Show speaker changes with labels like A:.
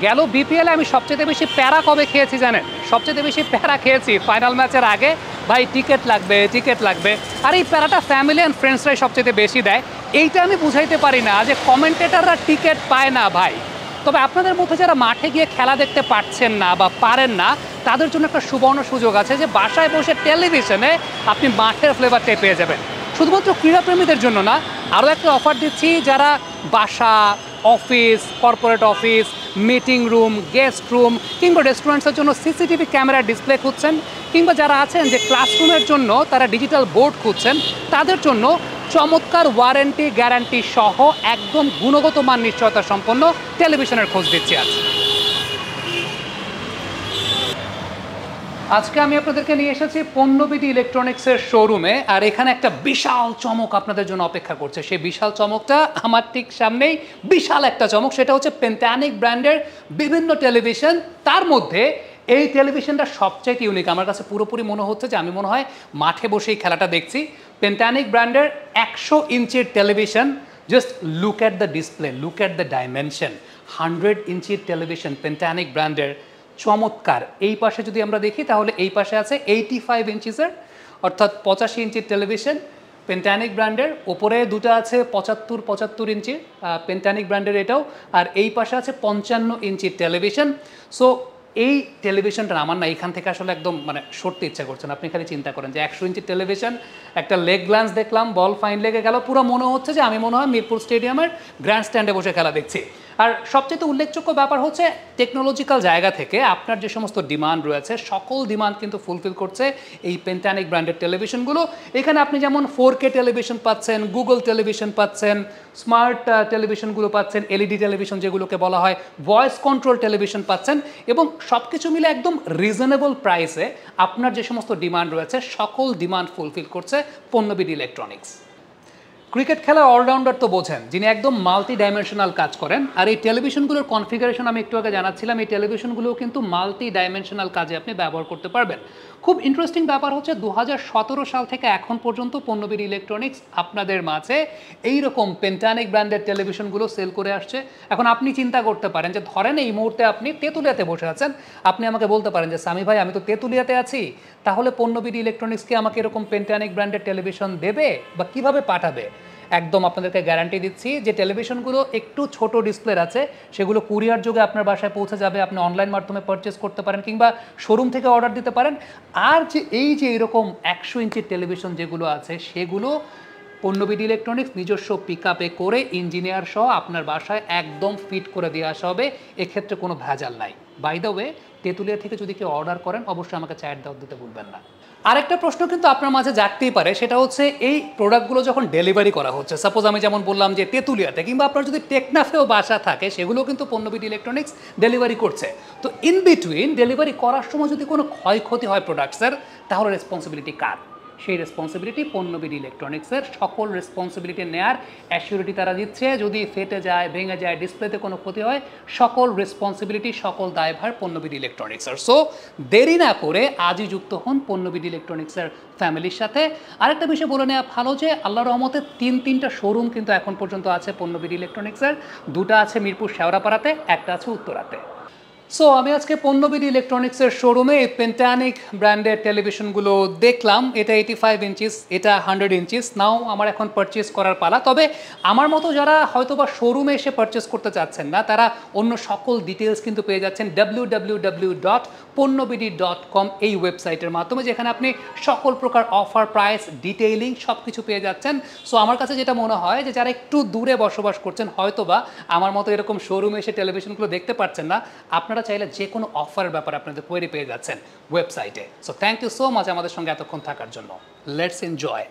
A: গেল বিপিএলে আমি সবচেয়ে বেশি প্যারা কবে খেয়েছি জানেন? সবচেয়ে বেশি প্যারা খেয়েছি ফাইনাল ম্যাচের আগে, ভাই টিকিট লাগবে টিকিট লাগবে। আর এই প্যারাটা ফ্যামিলি অ্যান্ড ফ্রেন্ডসরাই সবচেয়ে বেশি দেয়। এইটা আমি বুঝাইতে পারি না যে কমেন্টেটাররা টিকিট পায় না ভাই। তবে আপনাদের মধ্যে যারা মাঠে গিয়ে খেলা দেখতে পারছেন না বা পারেন না, তাদের জন্য একটা সুবর্ণ সুযোগ আছে যে বাসায় বসে টেলিভিশনে আপনি মাঠের ফ্লেভারটাই পেয়ে যাবেন। শুধুমাত্র ক্রীড়াপ্রেমীদের জন্য না, আরও একটা অফার দিচ্ছি যারা বাসা, office, corporate office, meeting room, guest room কিংবা রেস্টুরেন্টসের জন্য সিসিটিভি ক্যামেরা ডিসপ্লে খুঁজছেন, কিংবা যারা আছেন যে ক্লাসরুমের জন্য তারা ডিজিটাল বোর্ড খুঁজছেন, তাদের জন্য চমৎকার ওয়ারেন্টি গ্যারান্টি সহ একদম গুণগত মান নিশ্চয়তা সম্পন্ন টেলিভিশনের খোঁজ দিচ্ছি আজকে আমি আপনাদেরকে নিয়ে এসেছি পণ্যবিডি ইলেকট্রনিক্সের শোরুমে। আর এখানে একটা বিশাল চমক আপনাদের জন্য অপেক্ষা করছে। সেই বিশাল চমকটা আমার ঠিক সামনেই। বিশাল একটা চমক, সেটা হচ্ছে পেন্টানিক ব্র্যান্ডের বিভিন্ন টেলিভিশন। তার মধ্যে এই টেলিভিশনটা সবচাইতে ইউনিক। আমার কাছে পুরোপুরি মনে হচ্ছে যে আমি মনে হয় মাঠে বসেই খেলাটা দেখছি। পেন্টানিক ব্র্যান্ডের 100 ইঞ্চির television. Just look at the display, look at the dimension. 100 ইঞ্চির টেলিভিশন পেন্টানিক ব্র্যান্ডের, চমৎকার। এই পাশে যদি আমরা দেখি তাহলে এই পাশে আছে 85 ইঞ্চিসের, অর্থাৎ 85 ইঞ্চির টেলিভিশন পেন্টানিক ব্র্যান্ডের। ওপরে দুটো আছে 75 ইঞ্চির পেন্টানিক ব্র্যান্ডের এটাও। আর এই পাশে আছে 55 ইঞ্চির টেলিভিশন। সো এই টেলিভিশনটা আমার না এখান থেকে আসলে একদম সরতে ইচ্ছা করছে না। আপনি খালি চিন্তা করেন যে 100 ইঞ্চির টেলিভিশন, একটা লেগ গ্ল্যান্স দেখলাম, বল ফাইন লেগে গেল, পুরো মনে হচ্ছে যে আমি মনে হয় মিরপুর স্টেডিয়ামের গ্র্যান্ড স্ট্যান্ডে বসে খেলা দেখছি। আর সবচেয়ে উল্লেখযোগ্য ব্যাপার হচ্ছে টেকনোলজিক্যাল জায়গা থেকে আপনার যে সমস্ত ডিমান্ড রয়েছে সকল ডিমান্ড কিন্তু ফুলফিল করছে এই পেন্টানিক ব্র্যান্ডের টেলিভিশনগুলো। এখানে আপনি যেমন 4K টেলিভিশন পাচ্ছেন, গুগল টেলিভিশন পাচ্ছেন, স্মার্ট টেলিভিশনগুলো পাচ্ছেন, এলইডি টেলিভিশন যেগুলোকে বলা হয়, ভয়েস কন্ট্রোল টেলিভিশন পাচ্ছেন, এবং সব কিছু মিলে একদম রিজনেবল প্রাইসে আপনার যে সমস্ত ডিমান্ড রয়েছে সকল ডিমান্ড ফুলফিল করছে পণ্যবিডি ইলেকট্রনিক্স। ক্রিকেট খেলার অলরাউন্ডার তো বোঝেন, যিনি একদম মাল্টি ডাইমেনশনাল কাজ করেন। আর এই টেলিভিশনগুলোর কনফিগারেশন আমি একটু আগে জানাচ্ছিলাম, এই টেলিভিশনগুলোও কিন্তু মাল্টি ডাইমেনশনাল কাজে আপনি ব্যবহার করতে পারবেন। খুব ইন্টারেস্টিং ব্যাপার হচ্ছে 2017 সাল থেকে এখন পর্যন্ত পণ্যবিডি ইলেকট্রনিক্স আপনাদের মাঝে এইরকম পেন্টানিক ব্র্যান্ডের টেলিভিশনগুলো সেল করে আসছে। এখন আপনি চিন্তা করতে পারেন যে ধরেন এই মুহূর্তে আপনি তেঁতুলিয়াতে বসে আছেন, আপনি আমাকে বলতে পারেন যে সামি ভাই আমি তো তেঁতুলিয়াতে আছি, তাহলে পণ্যবিডি ইলেকট্রনিক্সকে আমাকে এরকম পেন্টানিক ব্র্যান্ডের টেলিভিশন দেবে বা কিভাবে পাঠাবে? একদম আপনাদেরকে গ্যারান্টি দিচ্ছি যে টেলিভিশনগুলো একটু ছোট ডিসপ্লের আছে, সেগুলো কুরিয়ার যোগে আপনার বাসায় পৌঁছে যাবে। আপনি অনলাইন মাধ্যমে পারচেস করতে পারেন কিংবা শোরুম থেকে অর্ডার দিতে পারেন। আর যে এরকম 100 ইঞ্চির টেলিভিশন যেগুলো আছে সেগুলো পণ্যবিডি ইলেকট্রনিক্স নিজস্ব পিকআপে করে ইঞ্জিনিয়ার সহ আপনার বাসায় একদম ফিট করে দিয়ে আসা হবে। এক্ষেত্রে কোনো ভেজাল নাই। বাই দ্য ওয়ে, তেঁতুলিয়া থেকে যদি কেউ অর্ডার করেন অবশ্যই আমাকে চায়ের দাওয়াত দিতে ভুলবেন না। আরেকটা প্রশ্ন কিন্তু আপনার মাঝে জাগতেই পারে, সেটা হচ্ছে এই প্রোডাক্টগুলো যখন ডেলিভারি করা হচ্ছে, সাপোজ আমি যেমন বললাম যে তেঁতুলিয়াতে, কিংবা আপনার যদি টেকনাফেও বাসা থাকে, সেগুলো কিন্তু পণ্যবিডি ইলেকট্রনিক্স ডেলিভারি করছে। তো ইন বিটুইন ডেলিভারি করার সময় যদি কোনো ক্ষয়ক্ষতি হয় প্রোডাক্টসের, তাহলে রেসপন্সিবিলিটি কার? সেই রেসপন্সিবিলিটি পণ্যবিডি ইলেকট্রনিক্সের। সকল রেসপন্সিবিলিটি নেয়ার অ্যাসিউরিটি তারা দিচ্ছে। যদি ফেটে যায়, ভেঙে যায়, ডিসপ্লেতে কোনো ক্ষতি হয়, সকল রেসপন্সিবিলিটি, সকল দায়ভার পণ্যবিডি ইলেকট্রনিক্সের। সো দেরি না করে আজই যুক্ত হন পণ্যবিডি ইলেকট্রনিক্সের ফ্যামিলির সাথে। আরেকটা বিষয় বলে নেওয়া ভালো যে আল্লাহর রহমতে তিনটা শোরুম কিন্তু এখন পর্যন্ত আছে পণ্যবিডি ইলেকট্রনিক্সের। দুটো আছে মিরপুর শেওড়াপাড়াতে, একটা আছে উত্তরাতে। সো আমি আজকে পণ্যবিডি ইলেকট্রনিক্সের শোরুমে এই পেন্টানিক ব্র্যান্ডের টেলিভিশনগুলো দেখলাম। এটা 85 ইঞ্চিস, এটা 100 ইঞ্চিস। নাও আমার এখন পারচেস করার পালা। তবে আমার মতো যারা হয়তোবা শোরুমে এসে পারচেস করতে চাচ্ছেন না, তারা অন্য সকল ডিটেলস কিন্তু পেয়ে যাচ্ছেন www.ponnobidi.com এই ওয়েবসাইটের মাধ্যমে, যেখানে আপনি সকল প্রকার অফার, প্রাইস, ডিটেইলিং সব কিছু পেয়ে যাচ্ছেন। সো আমার কাছে যেটা মনে হয় যে যারা একটু দূরে বসবাস করছেন, হয়তোবা আমার মতো এরকম শোরুমে এসে টেলিভিশনগুলো দেখতে পাচ্ছেন না, আপনারা চাইলে যে কোনো অফারের ব্যাপারে আপনাদের কোয়েরি পেয়ে যাচ্ছেন ওয়েবসাইটে। So thank you so much আমাদের সঙ্গে এতক্ষণ থাকার জন্য। Let's enjoy.